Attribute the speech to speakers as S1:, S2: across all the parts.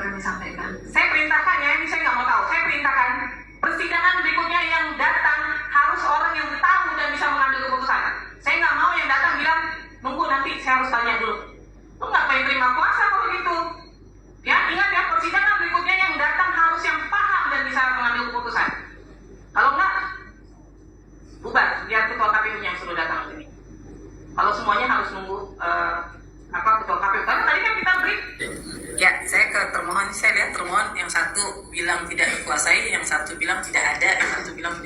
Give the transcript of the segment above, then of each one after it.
S1: kami sampaikan.
S2: Saya perintahkan ya, ini saya nggak mau tahu. Saya perintahkan persidangan berikutnya yang datang harus orang yang tahu dan bisa mengambil keputusan. Saya nggak mau yang datang bilang nunggu nanti saya harus tanya dulu. Lu nggak pengen terima kuasa kalau gitu. Ya ingat ya, persidangan berikutnya yang datang harus yang paham dan bisa mengambil keputusan. Kalau nggak, bubar. Biar ketua KPU yang suruh datang ke sini. Kalau semuanya harus nunggu ketua KPU. Karena tadi kan kita break.
S3: Ya, saya ke termohon. Saya lihat termohon yang satu bilang tidak dikuasai, yang satu bilang tidak ada, yang satu bilang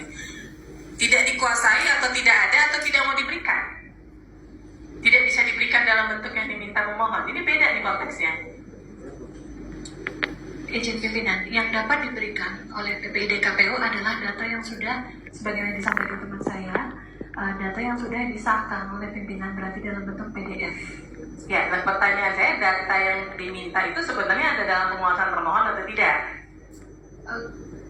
S3: tidak dikuasai atau tidak ada atau tidak mau diberikan. Tidak bisa diberikan dalam bentuk yang diminta pemohon. Ini beda nih konteksnya.
S1: Izin pimpinan, yang dapat diberikan oleh PPID KPU adalah data yang sudah, sebagaimana disampaikan teman saya, data yang sudah disahkan oleh pimpinan, berarti dalam bentuk PDF.
S2: Ya, dan pertanyaan saya, data yang diminta itu sebenarnya ada dalam penguasaan termohon atau tidak?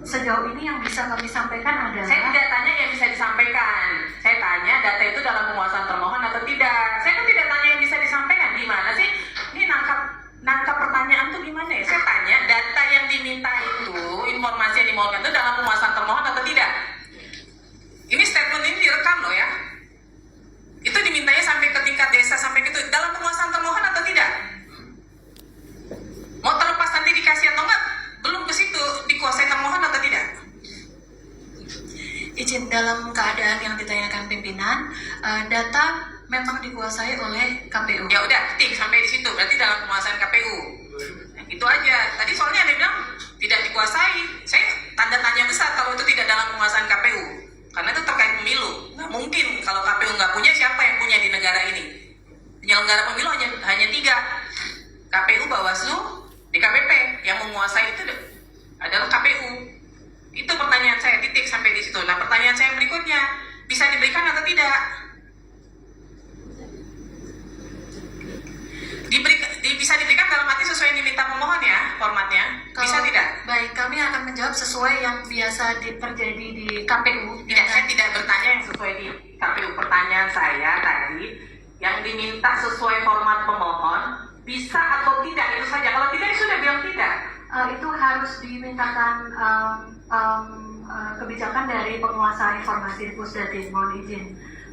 S1: Sejauh ini yang bisa kami sampaikan adalah...
S2: Saya tidak tanya yang bisa disampaikan. Saya tanya data itu dalam penguasaan termohon atau tidak. Saya kan tidak tanya yang bisa disampaikan. Gimana sih? Ini nangkap pertanyaan tuh gimana ya? Saya tanya data yang diminta itu, informasi yang dimohonkan itu dalam penguasaan termohon atau tidak? Ini statement ini direkam loh ya. Itu dimintanya sampai ke tingkat desa, sampai ke itu dalam penguasaan termohon atau tidak? Mau terlepas nanti dikasih atau enggak? Belum ke situ, dikuasai termohon atau tidak?
S1: Izin, dalam keadaan yang ditanyakan pimpinan, data memang dikuasai oleh KPU.
S2: Ya udah, titik sampai di situ. Berarti dalam penguasaan KPU. Nah, itu aja. Tadi soalnya ada yang bilang tidak dikuasai. Saya tanda tanya besar kalau itu tidak dalam penguasaan KPU. Karena itu terkait pemilu. Nggak mungkin kalau KPU nggak punya, siapa yang punya di negara ini? Penyelenggara pemilu hanya 3. KPU, Bawaslu, DKPP. Yang menguasai itu adalah KPU. Itu pertanyaan saya, titik sampai di situ. Nah, pertanyaan saya berikutnya, bisa diberikan atau tidak? Bisa diberikan dalam arti sesuai yang diminta pemohon ya, formatnya. Bisa tidak?
S1: Baik, kami akan menjawab sesuai yang biasa terjadi di KPU.
S2: Tidak, saya tidak bertanya yang sesuai di KPU. Pertanyaan saya tadi, yang diminta sesuai format pemohon, bisa atau tidak, itu saja. Kalau tidak, sudah bilang tidak.
S1: Itu harus dimintakan kebijakan dari penguasa informasi Pusdatin. Mohon izin.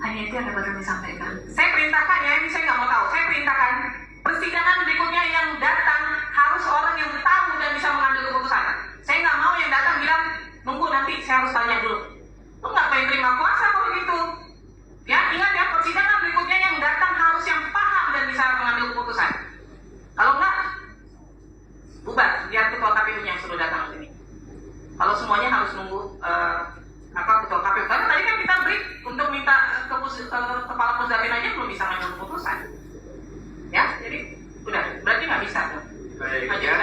S1: Hanya itu yang dapat kami sampaikan.
S2: Saya perintahkan ya, ini saya nggak mau tahu. Saya perintahkan persidangan berikutnya yang datang harus orang yang tahu dan bisa mengambil keputusan. Saya nggak mau yang datang bilang nunggu nanti saya harus tanya dulu. Lu nggak pengen terima kuasa kalau gitu. Ya ingat ya, persidangan berikutnya yang datang harus yang paham dan bisa mengambil keputusan. Kalau nggak, bubar. Biar ketua KPU yang suruh datang ke sini. Kalau semuanya harus nunggu ketua KPU. Karena tadi kan kita break untuk minta kepala Pusdatin aja belum bisa mengambil keputusan. Ya, jadi udah berarti nggak bisa tuh.
S4: Baik,
S2: Lanjut.
S4: ya.